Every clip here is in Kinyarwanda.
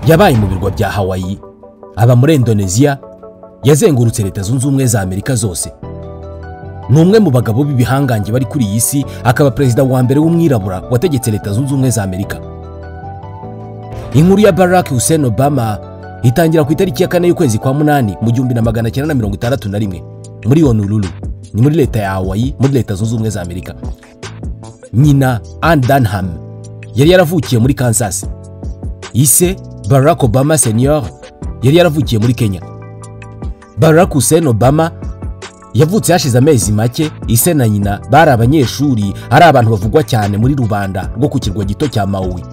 yabaye mu birwa bya Hawaii, aba muri Indonesia, yazengurutse Leta Zunze Ubumwe za Amerika zose. Ni umwe mu bagabo b'ibihangange bari kuri iyi si, akaba perezida wa mbere w'umwirabura wategetse Leta Zunze Ubumwe za Amerika. Inkuru ya Barack Hussein Obama itangira ku itariki ya 4 y'ukwezi kwa munani mu 1961 muri Honolulu, ni muri leta ya Hawaii muri Leta Zunze Ubumwe za Amerika. Nyina Ann Dunham yari yaravukiye muri Kansas. Ise Barack Obama Senior yari yaravukiye muri Kenya. Barack Hussein Obama yavutse hashize amezi make. Ise na nyina bari abanyeshuri, ari abantu bavugwa cyane muri rubanda rwo ku kirwa gito cya Maui.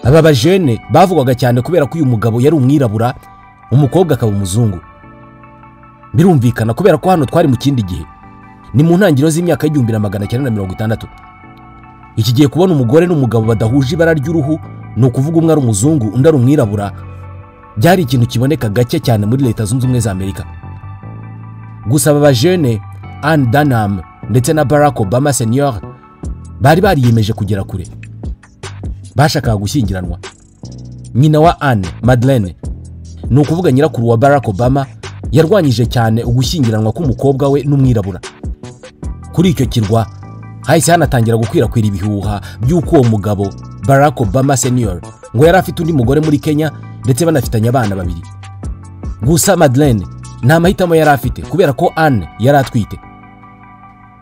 Aba bajene bavugwaga cyane kubera ko uyu mugabo yari umwirabura, umukobwa akaba umuzungu. Birumvikana kubera ko hano twari mu kindi gihe, ni mu ntangiriro z'imyaka y'1960. Iki gihe kubona umugore n'umugabo badahuje ibara ry'uruhu, ni ukuvuga umwe ari umuzungu undi ari umwirabura, byari ikintu kiboneka gake cyane muri Leta Zunze Ubumwe za Amerika. Gusa aba bajene Ann Dunham ndetse na Barack Obama Senior bari bariyemeje kugera kure. Bashakaga gushyingiranwa. Nyina wa Ann, Madeleine, ni ukuvuga nyirakuru wa Barack Obama, yarwanyije cyane ugushyingiranwa k'umukobwa we n'umwirabura. Kuri icyo kirwa hahise hanatangira gukwirakwira ibihuha by'uko uwo mugabo Barack Obama Senior ngo yari afite undi mugore muri Kenya ndetse banafitanye abana babiri. Gusa Madeleine nta mahitamo yari afite kubera ko Ann yari atwite.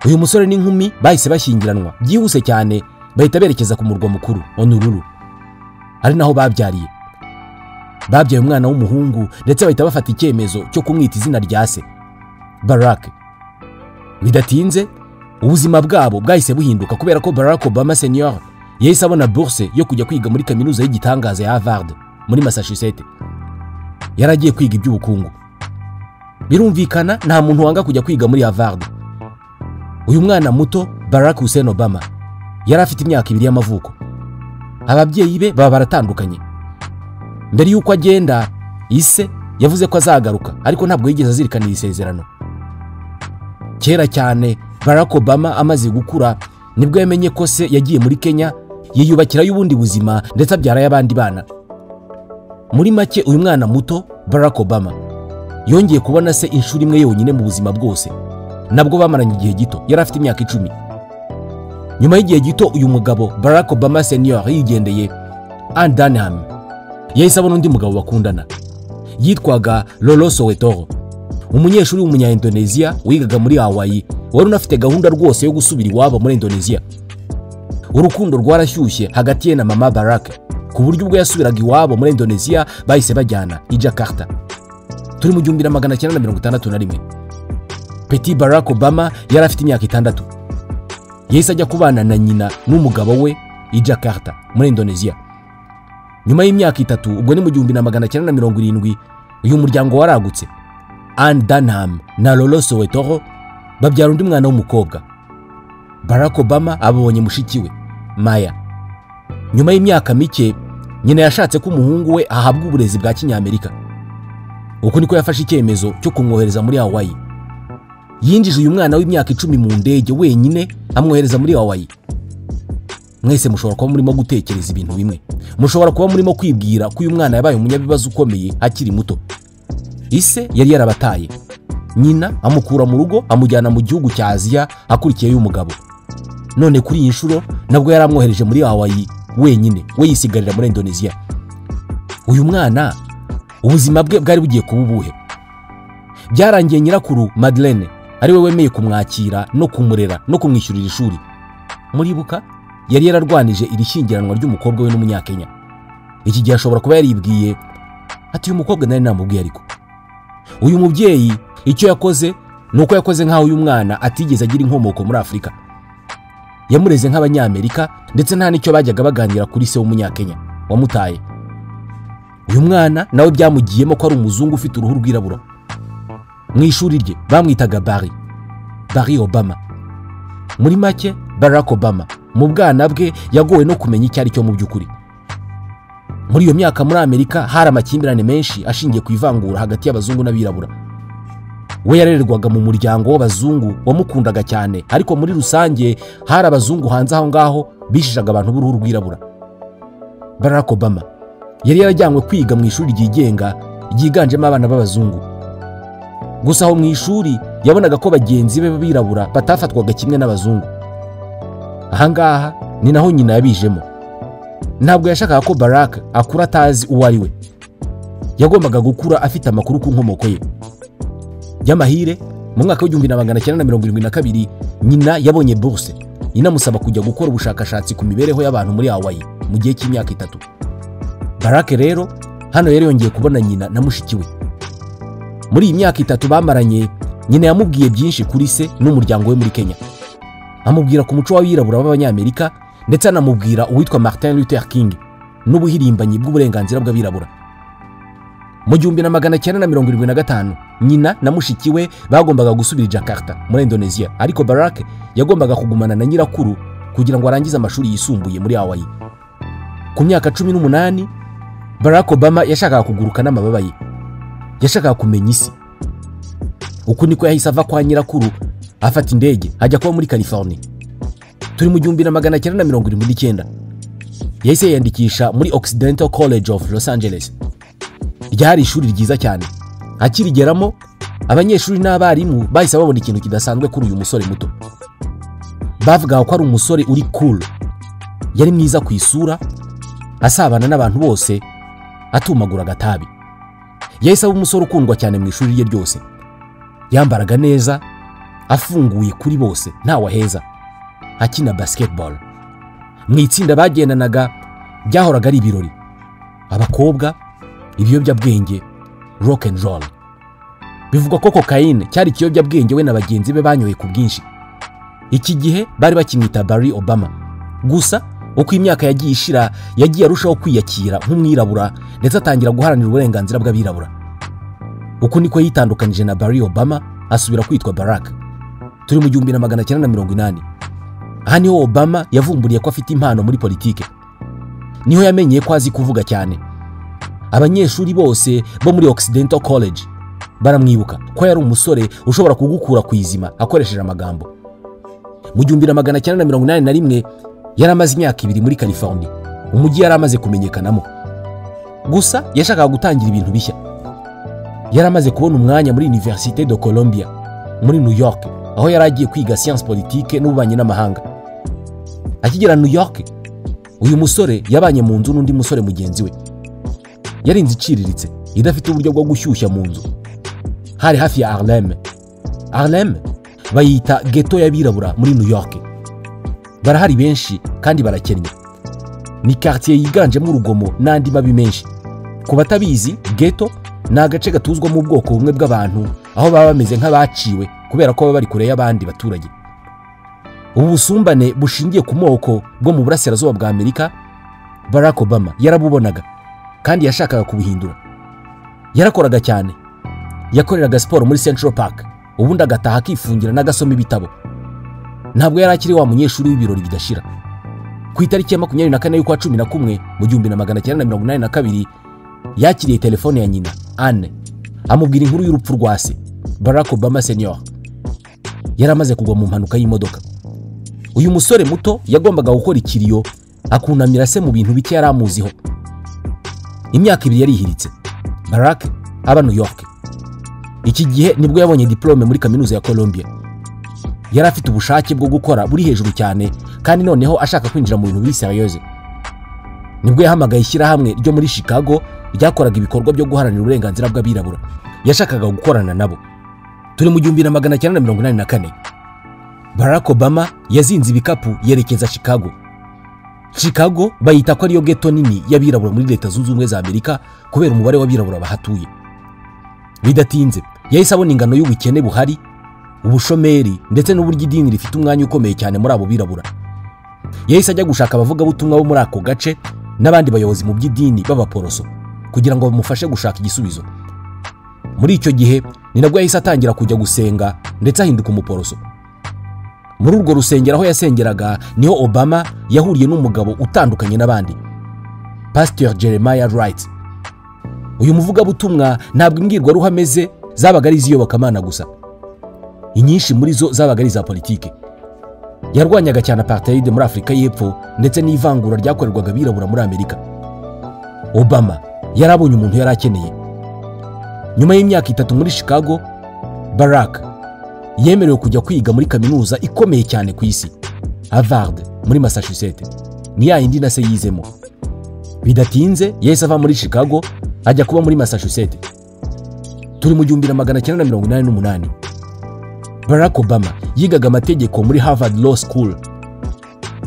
Uyu musore n'inkumi bahise bashyingiranwa byihuse cyane, bahita berekeza ku murwa mukuru Honolulu, ari naho babyariye. Babyaye umwana w'umuhungu ndetse bahita bafata icyemezo cyo kumwita izina rya se, Barack. Bidatinze ubuzima bwabo bwahise buhinduka kubera ko Barack Obama Senior yahise abona bourse yo kujya kwiga muri kaminuza y'igitangaza ya Harvard muri Massachusetts. Yaragiye kwiga iby'ubukungu. Birumvikana nta muntu wanga kujya kwiga muri Harvard. Uyu mwana muto Barack Hussein Obama yari afite imyaka 2 y'amavuko. Ababyeyi be baba baratandukanye. Mbere y'uko agenda, ise yavuze ko azagaruka, ariko ntabwo yigeze azirikanira isezerano. Kera cyane Barack Obama amaze gukura nibwo yamenye ko se yagiye muri Kenya yiyubakira y'ubundi buzima ndetse abyara y'abandi bana. Muri make uyu mwana muto Barack Obama yongeye kubona se inshuro imwe yonyine mu buzima bwose, nabwo bamaranye igihe gito, yari afite imyaka 10. Nyuma y'igihe gito uyu mugabo Barack Obama Senior yigendeye, Ann Dunham yahise abona undi mugabo bakundana yitwaga Lolo Soweto, umunyeshuri w'umunya-Indonesia wigaga muri Hawaii, wari unafite gahunda rwose yo gusubira iwabo muri Indonesia. Urukundo rwarashyushye hagati ye na mama Barack ku buryo ubwo yasubiraga iwabo muri Indonesia bahise bajyana i Jakarta. Turi mu 1961. Petit Barack Obama yari afite imyaka 6. Yahise ajya kubana na nyina n'umugabo we i Jakarta muri Indonesia. Nyuma y'imyaka 3, ubwo ni mu 1970, uyu muryango waragutse. Ann Dunham na Lolo Soweto babyara undi mwana w'umukobwa. Barack Obama abonye mushiki we Maya. Nyuma y'imyaka mike, nyina yashatse ko umuhungu we ahabwa uburezi bwa Kinyamerika. Uko niko yafashe icyemezo cyo kumwohereza muri Hawaii. Yinjije uyu mwana w'imyaka 10 mu ndege wenyine amwohereza muri Hawaii. Mwese mushobora kuba murimo gutekereza ibintu bimwe. Mushobora kuba murimo kwibwira ko uyu mwana yabaye umunyabibazo ukomeye akiri muto. Ise yari yarabataye. Nyina amukura mu rugo amujyana mu gihugu cya Aziya akurikiye y'umugabo. None kuri iyi nshuro nabwo yaramwohereje muri Hawaii wenyine, we yisigarira muri Indonesia. Uyu mwana ubuzima bwe bwari bugiye kuba ubuhe? Byarangiye nyirakuru Madeleine ari we wemeye kumwakira no kumurera no kumwishyurira ishuri. Muribuka yari yararwanije iri shyingiranwa ry'umukobwa we n'umunyakenya. Iki gihe ashobora kuba yaribwiye ati uyu mukobwa nari namubwiye, ariko uyu mubyeyi icyo yakoze nuko yakoze nkaho uyu mwana atigeze agira inkomoko muri Afrika. Yamureze nk'abanyamerika ndetse nta nicyo bajyaga baganira kuri se w'umunyakenya wamutaye. Uyu mwana nawe byamugiyemo ko ari umuzungu ufite uruhu rwirabura. Mu ishuri rye bamwitaga Barry Obama. Muri make Barack Obama mu bwana bwe yagowe no kumenya icyo ari cyo mu by'ukuri. Muri iyo myaka muri Amerika hari amakimbirane menshi ashingiye ku ivangura hagati y'abazungu n'abirabura. We yarererwaga mu muryango w'abazungu wamukundaga cyane, ariko muri rusange hari abazungu hanze aho ngaho bishishaga abantu b'uruhu rwirabura. Barack Obama yari yarajyanywe kwiga mu ishuri ryigenga ryiganjemo abana b'abazungu. Gusa aho mu ishuri yabonaga ko bagenzi be b'abirabura batafatwaga kimwe n'abazungu. Ahangaha ni naho nyina yabijemo. Ntabwo yashakaga ko Barack akura atazi uwo ari we. Yagombaga gukura afite amakuru ku nkomoko ye. Y'amahire mu mwaka w'1972 nyina yabonye bourse inamusaba kujya gukora ubushakashatsi ku mibereho y'abantu muri Hawaii mu gihe cy'imyaka 3. Barack rero hano yari yongeye kubona nyina na mushiki we. Muri iyi myaka 3 bamaranye, nyina yamubwiye byinshi kuri se n'umuryango we muri Kenya. Amubwira ku muco w'abirabura b'abanyamerika ndetse anamubwira uwitwa Martin Luther King n'ubuhirimbanyi bw'uburenganzira bw'abirabura. Mu 1975 nyina na mushiki we bagombaga gusubira Jakarta muri Indonesia, ariko Barack yagombaga kugumana na nyirakuru kugira ngo arangize amashuri yisumbuye muri Hawaii. Ku myaka 18 Barack Obama yashakaga kuguruka n'amababa ye. Yashakaga kumenya isi. Uko niko yahise ava kwa nyirakuru afata indege ajya kuba muri California. Turi mu 1979 yahise yandikisha muri Occidental College of Los Angeles. Ryari ishuri ryiza cyane. Akirigeramo abanyeshuri n'abarimu bahise babona ikintu kidasanzwe kuri uyu musore muto. Bavuga ko ari umusore uri cool, yari mwiza ku isura, asabana n'abantu bose, atumagura agatabi. Yahise aba umusore ukundwa cyane mu ishuri rye ryose. Yambaraga neza, afunguye kuri bose, nta waheza. Akina basketball. Mu itsinda bagendanaga byahoraga ari ibirori. Abakobwa, ibiyobyabwenge, rock and roll. Bivugwa ko cocaine cyari ikiyobyabwenge we na bagenzi be banyoye ku bwinshi. Iki gihe bari bakimwita Barry Obama. Gusa uko imyaka yagiye ishira yagiye arushaho kwiyakira nk'umwirabura ndetse atangira guharanira uburenganzira bw'abirabura. Uko niko yitandukanije na Barry Obama asubira kwitwa Barack. Turi mu 1980. Aha niho Obama yavumburiye ko afite impano muri politike. Niho yamenyeye ko azi kuvuga cyane. Abanyeshuri bose bo muri Occidental College baramwibuka ko yari umusore ushobora kugukura ku izima akoresheje amagambo. Mu 1981 yari amaze imyaka 2 muri California, umujyi yari amaze kumenyekanamo. Gusa yashakaga gutangira ibintu bishya. Yari amaze kubona umwanya muri Université de Columbia muri New York, aho yari agiye kwiga science politique n'ububanyi n'amahanga. Akigera New York, uyu musore yabanye mu nzu n'undi musore mugenzi we. Yari inzu iciriritse idafite uburyo bwo gushyushya mu nzu. Hari hafi ya Harlem. Harlem bayita ghetto y'abirabura muri New York. Barahari benshi kandi barakennye. Ni quartier yiganjemo urugomo n'andi mabi menshi. Ku batabizi, ghetto ni agace gatuzwa mu bwoko bumwe bw'abantu aho baba bameze nk'abaciwe kubera ko baba bari kure y'abandi baturage. Ubu busumbane bushingiye ku moko bwo mu burasirazuba bwa Amerika, Barack Obama yarabubonaga kandi yashakaga kubuhindura. Yarakoraga cyane. Yakoreraga siporo muri Central Park, ubundi agataha akifungira n'agasoma ibitabo. Ntabwo yari akiri wa munyeshuri w'ibirori bidashira. Ku itariki ya 24 y'ukwa 11 mu 1982 yakiriye telefone ya nyina Anne amubwira inkuru y'urupfu rwa se Barack Obama Senior. Yari amaze kugwa mu mpanuka y'imodoka. Uyu musore muto yagombaga gukora ikiriyo akunamira se mu bintu bike yari amuziho. Imyaka 2 yarihiritse. Barack aba New York. Iki gihe nibwo yabonye diplome muri kaminuza ya Columbia. Yari afite ubushake bwo gukora buri hejuru cyane kandi noneho ashaka kwinjira mu bintu biri seriöse. Nibwo yahamagaye ishyirahamwe ryo muri Chicago ryakoraga ibikorwa byo guharanira uburenganzira bw'abirabura. Yashakaga gukorana nabo. Turi mu 1984. Barack Obama yazinze ibikapu yerekeza Chicago. Chicago bayita ko ariyo ghetto nini y'abirabura muri Leta Zunze Ubumwe za Amerika kubera umubare w'abirabura bahatuye. Bidatinze yahise abona ingano y'ubukene buhari, ubushomeri ndetse n'uburyo idini rifite umwanya ukomeye cyane muri abo birabura. Yahise ajya gushaka abavuga butumwa bo muri ako gace n'abandi bayobozi mu by'idini b'abaporoso kugira ngo bamufashe gushaka igisubizo. Muri icyo gihe ni nabwo yahise atangira kujya gusenga ndetse ahinduka umuporoso. Muri urwo rusengero aho yasengeraga niho Obama yahuriye n'umugabo utandukanye n'abandi, Pastor Jeremiah Wright. Uyu muvuga butumwa ntabwo imbwirwaruhame ze zabaga ari iz'iyobokamana gusa. Inyinshi muri zo zabaga ari za politike. Yarwanyaga cyane apartheid muri Afrika y'Epfo ndetse n'ivangura ryakorerwaga abirabura muri Amerika. Obama yari abonye umuntu yari akeneye. Nyuma y'imyaka 3 muri Chicago, Barack yemerewe kujya kwiga muri kaminuza ikomeye cyane ku isi, Harvard muri Massachusetts, ni ya yindi na se yizemo. Bidatinze yahise ava muri Chicago ajya kuba muri Massachusetts. Turi mu 1988. Barack Obama yigaga amategeko muri Harvard Law School.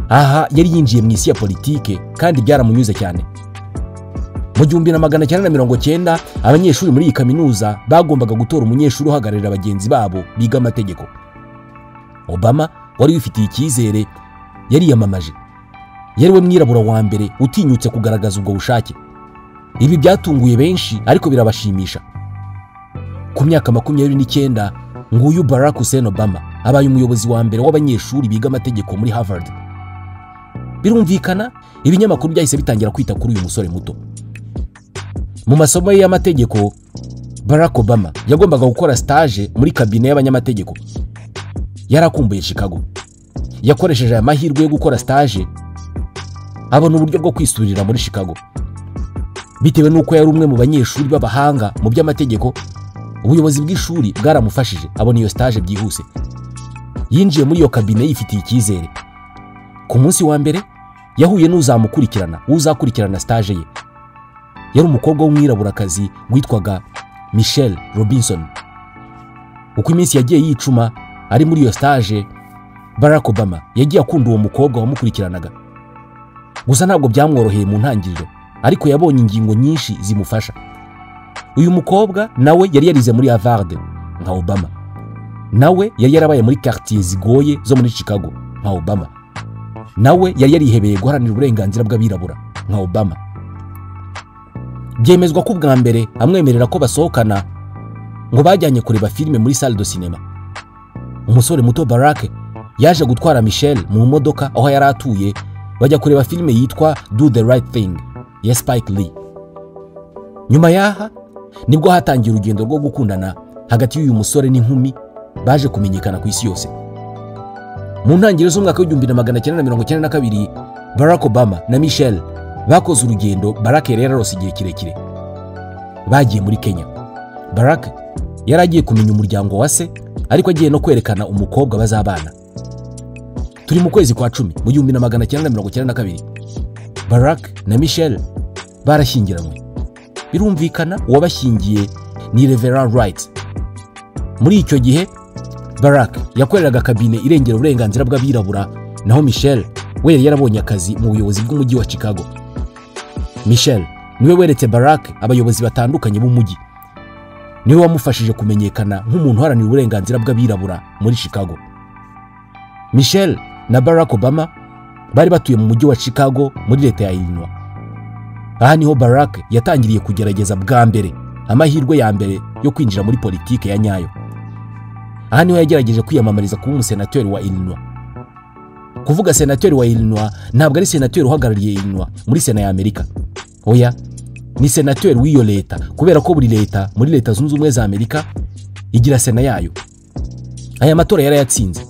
Aha yari yinjiye mu isi ya politike kandi byaramunyuze cyane. Mu 1990 abanyeshuri muri iyi kaminuza bagombaga gutora umunyeshuri uhagararira bagenzi babo biga amategeko. Obama wari wifitiye icyizere yariyamamaje. Yari we mwirabura wa mbere utinyutse kugaragaza ubwo bushake. Ibi byatunguye benshi ariko birabashimisha. Ku myaka 29 nguyu Barack Hussein Obama abaye umuyobozi wa mbere w'abanyeshuri biga amategeko muri Harvard. Birumvikana ibinyamakuru byahise bitangira kwita kuri uyu musore muto. Mu masomo y'amategeko, Barack Obama yagombaga gukora stage muri kabine y'abanyamategeko. Yarakumbuye Chicago. Yakoresheje amahirwe yo gukora stage abona uburyo bwo kwisubirira muri Chicago. Bitewe nuko yari umwe mu banyeshuri b'abahanga mu by'amategeko, ubuyobozi bw'ishuri bwaramufashije abona iyo stage byihuse. Yinjiye muri iyo kabine yifitiye icyizere. Ku munsi wa mbere yahuye uzakurikirana stage ye. Yari umukobwa w'umwiraburakazi witwaga Michelle Robinson. Uko iminsi yagiye yicuma ari muri iyo stage, Barack Obama yagiye akunda uwo mukobwa wamukurikiranaga. Gusa ntabwo byamworoheye mu ntangiriro, ariko yabonye ingingo nyinshi zimufasha. Uyu mukobwa nawe yari yarize muri Harvard nka Obama. Nawe yari yarabaye muri quartier zigoye zo muri Chicago nka Obama. Nawe yari yarihebeye guharanira uburenganzira bw'abirabura nka Obama. Byemezwa ko bwa mbere amwemerera ko basohokana ngo bajyanye kureba filime muri salle de cinéma. Umusore muto Barack yaje gutwara Michelle mu modoka aho yari atuye, bajya kureba filime yitwa Do the Right Thing ya Spike Lee. Nyuma yaha nibwo hatangiye urugendo rwo gukundana hagati y'uyu musore n'inkumi baje kumenyekana ku isi yose. Mu ntangiriro z'umwaka w'1992, Barack Obama na Michelle bakoze urugendo. Barack yari yararose igihe kirekire. Bagiye muri Kenya. Barack yari agiye kumenya umuryango wa se, ariko agiye no kwerekana umukobwa bazabana. Turi mu kwezi kwa 10 mu 1992. Barack na Michelle barashyingiranywe. Birumvikana uwabashyingiye ni Reverend Wright. Muri icyo gihe Barack yakoreraga kabine irengera uburenganzira bw'abirabura, naho Michelle we yari yarabonye akazi mu buyobozi bw'umujyi wa Chicago. Michelle niwe weretse Barack abayobozi batandukanye b'umujyi. Niwe wamufashije kumenyekana nk'umuntu uharanira uburenganzira bw'abirabura muri Chicago. Michelle na Barack Obama bari batuye mu mujyi wa Chicago muri leta ya Illinois. Aha niho Barack yatangiriye kugerageza bwa mbere amahirwe ya mbere yo kwinjira muri politike ya nyayo. Aha niho yagerageje kwiyamamariza kuba umusenateri wa Illinois. Kuvuga senateri wa Illinois ntabwo ari senateri uhagarariye Illinois muri Sena ya Amerika. Oya, ni senateri w'iyo leta, kubera ko buri leta muri Leta Zunze Ubumwe za Amerika igira sena yayo. Aya matora yarayatsinze.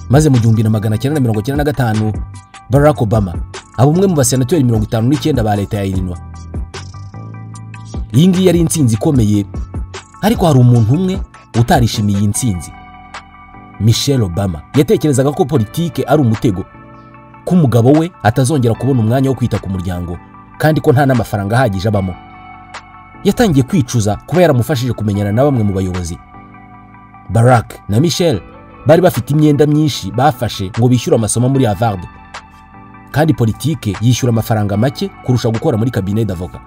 Maze mu 1995 Barack Obama aba umwe mu basenateri 59 ba leta ya Illinois. Iyi ngiyi yari intsinzi ikomeye, ariko hari umuntu umwe utarishimiye intsinzi. Michelle Obama yatekerezaga ko politike ari umutego, ko umugabo we atazongera kubona umwanya wo kwita ku muryango, kandi ko nta n'amafaranga ahagije abamo. Yatangiye kwicuza kuba yaramufashije kumenyana na bamwe mu bayobozi. Barack na Michelle bari bafite imyenda myinshi bafashe ngo bishyure amasomo muri Harvard, kandi politike yishyura amafaranga make kurusha gukora muri cabinet d'avocat.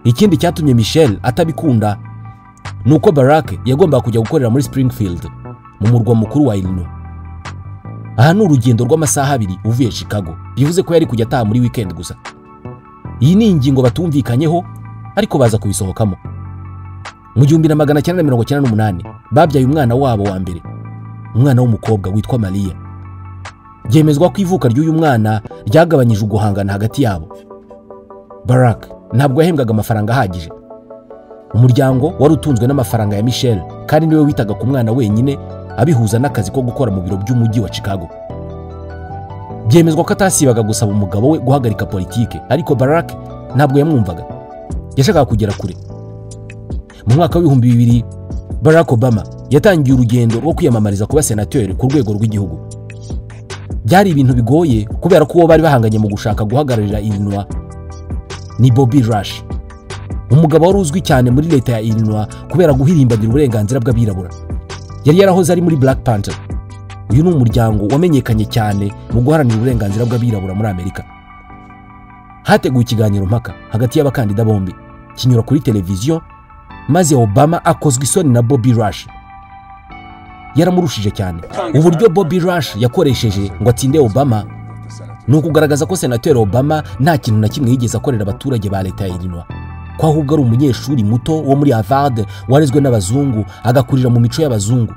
Ikindi cyatumye Michelle atabikunda nuko Barack yagombaga kujya gukorera muri Springfield mu murwa mukuru wa Illinois. Aha ni urugendo rw'amasaha 2 uvuye Chicago, bivuze ko yari kujya ataha muri weekend gusa. Iyi ni ingingo batumvikanyeho, ariko baza kubisohokamo. Mu 1998 babyaye umwana wabo wa mbere, umwana w'umukobwa witwa Maria. Byemezwa ko ivuka ry'uyu mwana ryagabanyije uguhangana hagati yabo. Barack ntabwo yahembwaga amafaranga ahagije. Umuryango wari utunzwe n'amafaranga ya Michelle, kandi niwe witaga ku mwana wenyine abihuza n'akazi ko gukora mu biro by'umujyi wa Chicago. Byemezwa ko atasibaga gusaba umugabo we guhagarika politike, ariko Barack ntabwo yamwumvaga, yashakaga kugera kure. Mu mwaka wa 2000 Barack Obama yatangiye urugendo rwo kwiyamamariza kuba senateri ku rwego rw'igihugu. Byari ibintu bigoye kubera ko bari bahanganye mu gushaka guhagararira Illinois ni Bobby Rush, umugabo wari uzwi cyane muri leta ya Illinois kubera guhirimbanira uburenganzira bw'abirabura. Yari yarahoze ari muri Black Panther. Uyu ni umuryango wamenyekanye cyane mu guharanira uburenganzira bw'abirabura muri Amerika. Hateguwe ikiganiro mpaka hagati y'abakandida bombi kinyura kuri televiziyo, maze Obama akozwe isoni na Bobby Rush. Yaramurushije cyane. Uburyo Bobby Rush yakoresheje ngo atsinde Obama ni ukugaragaza ko senateri Obama nta kintu na kimwe yigeze akorera abaturage ba leta ya Illinois, ko ahubwo ari umunyeshuri muto wo muri Harvard warezwe n'abazungu agakurira mu mico y'abazungu.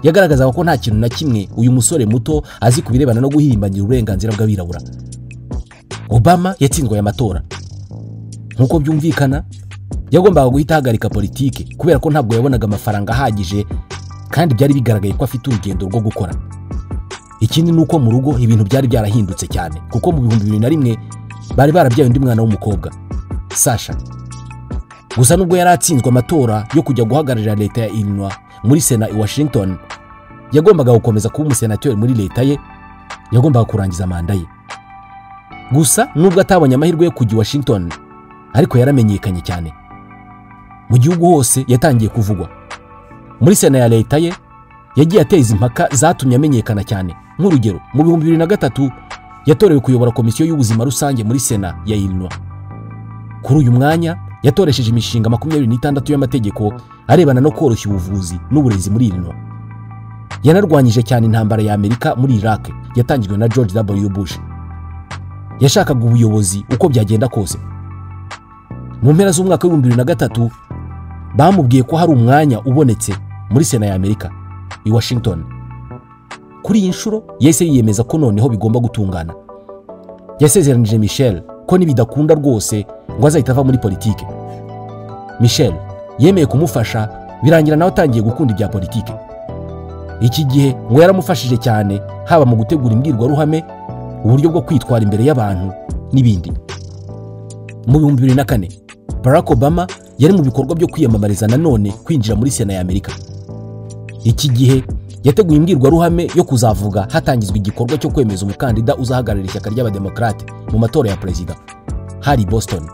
Yagaragazaga ko nta kintu na kimwe uyu musore muto azi kubirebana no guhirimbanira uburenganzira bw'abirabura. Obama yatsinzwe aya matora. Nkuko byumvikana, yagombaga guhita ahagarika politike kubera ko ntabwo yabonaga amafaranga ahagije kandi byari bigaragaye ko afite urugendo rwo gukora. Ikindi nuko mu rugo ibintu byari byarahindutse cyane, kuko mu 2001 bari barabyaye undi mwana w'umukobwa, Sasha. Gusa nubwo yari atsinzwe amatora yo kujya guhagararira leta ya Illinois muri Sena i Washington, yagombaga gukomeza kuba umusenateri muri leta ye, yagombaga kurangiza manda ye. Gusa nubwo atabonye amahirwe yo kujya Washington, ariko yaramenyekanye cyane. Mu gihugu hose yatangiye kuvugwa. Muri Sena ya leta ye yagiye ateza impaka zatumye amenyekana cyane. Nk'urugero, mu 2003 yatorewe kuyobora komisiyo y'ubuzima rusange muri Sena ya Illinois. Kuri uyu mwanya yatoresheje imishinga 26 y'amategeko arebana no koroshya ubuvuzi n'uburezi muri Illinois. Yanarwanyije cyane intambara ya Amerika muri Iraq yatangijwe na George W. Bush. Yashakaga ubuyobozi uko byagenda kose. Mu mpera z'umwaka wa 2003 bamubwiye ko hari umwanya ubonetse muri Sena ya Amerika i Washington. Kuri iyi nshuro yese yiyemeza ko noneho bigomba gutungana. Yasezeranije Michelle ko nibidakunda rwose ngo azahita ava muri politike. Michelle yemeye kumufasha, birangira nawe atangiye gukunda ibya politike. Iki gihe ngo yaramufashije cyane, haba mu gutegura imbwirwaruhame, uburyo bwo kwitwara imbere y'abantu n'ibindi. Mu 2004 Barack Obama yari mu bikorwa byo kwiyamamariza nanone kwinjira muri Sena ya Amerika. Iki gihe yateguye imbwirwaruhame yo kuzavuga hatangizwa igikorwa cyo kwemeza umukandida uzahagararira ishyaka ry'abademokrate mu matora ya perezida, hari Boston.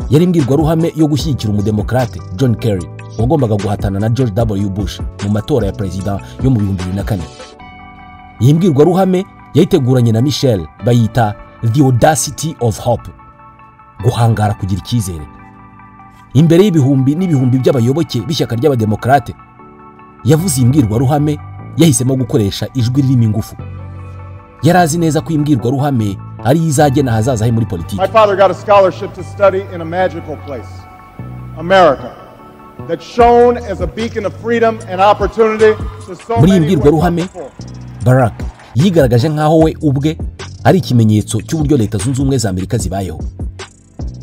Yari imbwirwaruhame yo gushyigikira umudemokrate John Kerry wagombaga guhatana na George W. Bush mu matora ya perezida yo mu 2004. Iyi mbwirwaruhame yayiteguranye na Michelle, bayita The Audacity of Hope, guhangara kugira icyizere. Imbere y'ibihumbi n'ibihumbi by'abayoboke b'ishyaka ry'abademokrate, yavuze imbwirwaruhame yahisemo gukoresha ijwi ririmo ingufu. Yarazi neza ko imbwirwaruhame ari izagena hazaza he muri politiki. My father got a scholarship to study in a magical place, America, that shone as a beacon of freedom and opportunity to so muri many. imbwirwaruhame Barack yigaragaje nkaho we ubwe ari ikimenyetso cy'uburyo Leta Zunze Ubumwe za Amerika zibayeho.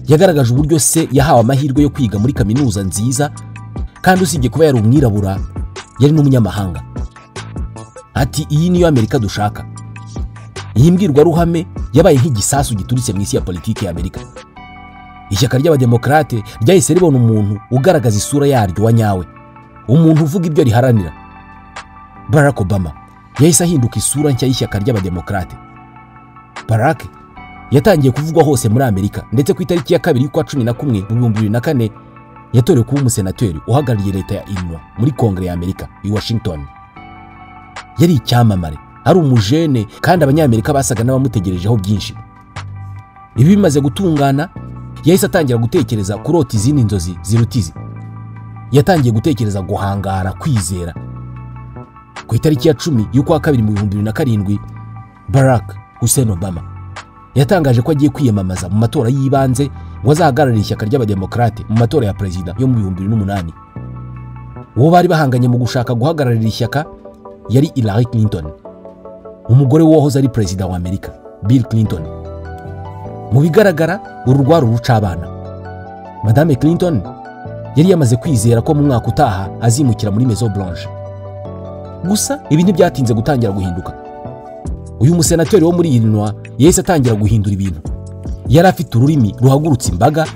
Yagaragaje uburyo se yahawe amahirwe yo kwiga muri kaminuza nziza, kandi usibye kuba yari umwirabura yari n'umunyamahanga. Ati iyi niyo Amerika dushaka. Iyi mbwirwaruhame yabaye nk'igisasu gituritse mu isi ya politiki ya Amerika. Ishyaka ry'abademokrate ryahise ribona umuntu ugaragaza isura yaryo wa nyawe, umuntu uvuga ibyo riharanira. Barack Obama yahise ahinduka isura nshya y'ishyaka ry'abademokrate. Barack yatangiye kuvugwa hose muri Amerika, ndetse ku itariki ya 2 y'ukwa 11 mu 2004 yatorewe kuba umusenateri uhagarariye leta ya Illinois muri Kongere ya Amerika i Washington. Yari icyamamare, ari umujene, kandi abanyamerika basaga n'abamutegerejeho byinshi. Ibi bimaze gutungana, yahise atangira gutekereza kurota izindi nzozi zirutizi. Yatangiye gutekereza guhangara, kwizera. Ku itariki ya 10 y'ukwa 2 mu 2007 Barack Hussein Obama yatangaje ko agiye kwiyamamaza mu matora y'ibanze ngo azahagararire ishyaka ry'abademokrate mu matora ya perezida yo mu 2008. Uwo bari bahanganye mu gushaka guhagararira ishyaka yari Hillary Clinton, umugore wahoze ari perezida wa Amerika Bill Clinton. Mu bigaragara uru rwari urucabana. Madame Clinton yari yamaze kwizera ko mu mwaka utaha azimukira muri Maison Blanche. Gusa ibi ntibyatinze gutangira guhinduka. Uyu musenateri wo muri Illinois yahise atangira guhindura ibintu. yari afite ururimi ruhagurutsa imbaga,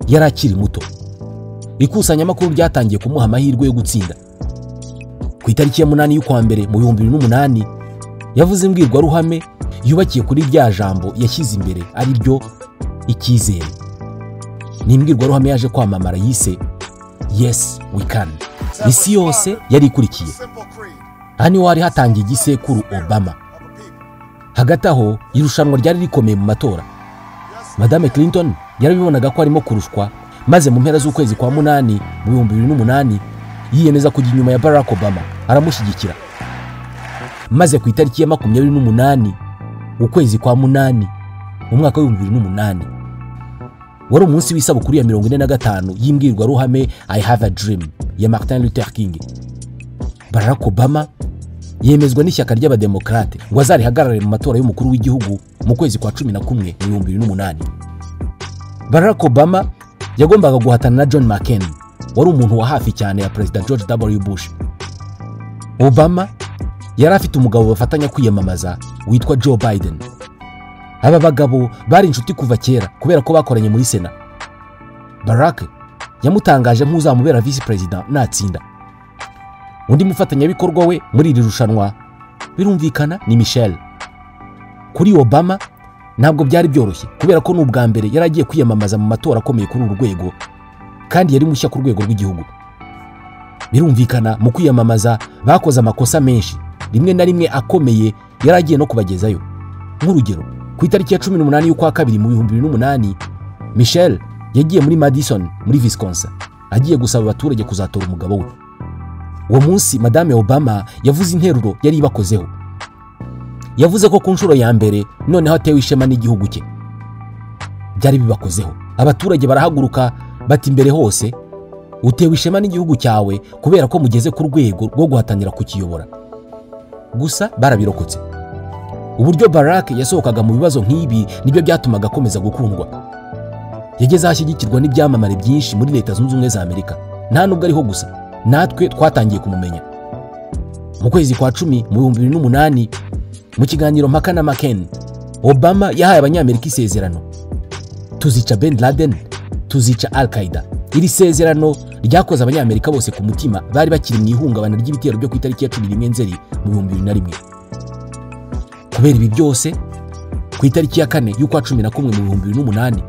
yari akiri muto. Ikusanyamakuru ryatangiye kumuha amahirwe yo gutsinda. Ku itariki ya 8 y'ukwa mbere mu 2008 yavuze imbwirwaruhame yubakiye kuri rya jambo yashyize imbere, ari ryo icyizere. Ni imbwirwaruhame yaje kwamamara yise Yes we can. Isi yose yari ikurikiye. Hano wari hatangiye igisekuru Obama. Hagati aho irushanwa ryari rikomeye mu matora. Madame Clinton yarabibonaga ko arimo kurushwa, maze mu mpera z'ukwezi kwa 8 mu 2008 yiyemeza kujya inyuma ya Barack Obama aramushyigikira. Maze ku itariki ya 28 ukwezi kwa 8 mu mwaka wa 2008 wari umunsi w'isabukuru ya 45 y'imbwirwaruhame I Have a Dream ya Martin Luther King. Barack Obama yemezwa n'ishyaka ry'abademokrate ngo azarihagarare mu matora y'umukuru w'igihugu mu kwezi kwa 11 mu 2008. Barack Obama yagombaga guhatana na John McCain, wari umuntu wa hafi cyane ya Perezida George W. Bush. Obama yari afite umugabo bafatanya kwiyamamaza witwa Joe Biden. Aba bagabo bari inshuti kuva kera kubera ko bakoranye muri Sena. Barack yamutangaje nk'uzamubera vice president natsinda. Undi mufatanyabikorwa we muri iri rushanwa birumvikana ni Michelle. Kuri Obama ntabwo byari byoroshye kubera ko n'ubwa mbere yari agiye kwiyamamaza mu matora akomeye kuri uru rwego, kandi yari mushya ku rwego rw'igihugu. Birumvikana mu kwiyamamaza bakoze amakosa menshi, rimwe na rimwe akomeye yari agiye no kubagezayo. Nk'urugero, ku itariki ya 18 y'ukwa kabiri mu 2008 Michelle yagiye muri Madison muri Wisconsin agiye gusaba abaturage kuzatora umugabo we. Uwo munsi Madame Obama yavuze interuro yari ibakozeho. Yavuze ko ku nshuro ya mbere noneho atewe ishema n'igihugu cye. Byari bibakozeho. Abaturage barahaguruka bati imbere hose, utewe ishema n'igihugu cyawe kubera ko mugeze ku rwego rwo guhatanira kukiyobora. Gusa barabirokotse. Uburyo Barack yasohokaga mu bibazo nk'ibi nibyo byatumaga akomeza gukundwa. Yageze ashyigikirwa n'ibyamamare byinshi muri Leta Zunze Ubumwe za Amerika. Nta nubwo ariho gusa, natwe twatangiye kumumenya. Mu kwezi kwa 10 mu 2008 mu kiganiro mpaka na McCain, Obama yahaye abanyamerika isezerano: tuzica Ben Laden, tuzica Al-Qaeda. Iri sezerano ryakoze abanyamerika bose ku mutima, bari bakiri mu ihungabana ry'ibitero byo ku itariki ya 11 Nzeri mu 2001. Kubera ibi byose, ku itariki ya 4 y'ukwa 11 mu 2008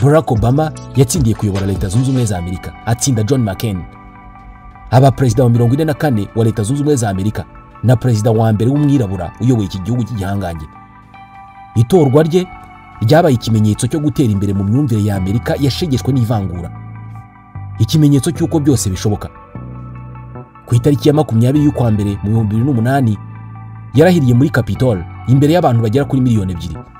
Barack Obama yatsindiye kuyobora Leta Zunze Ubumwe za Amerika, atsinda John McCain. Aba perezida wa 44 wa Leta Zunze Ubumwe za Amerika na perezida wa mbere w'umwirabura uyoboye iki gihugu cy'igihangange. Itorwa rye ryabaye ikimenyetso cyo gutera imbere mu myumvire ya Amerika yashegeshwe n'ivangura, ikimenyetso cy'uko byose bishoboka. Ku itariki ya 20 y'ukwa mbere mu 2008 yarahiriye muri Capitol imbere y'abantu bagera kuri miliyoni 2.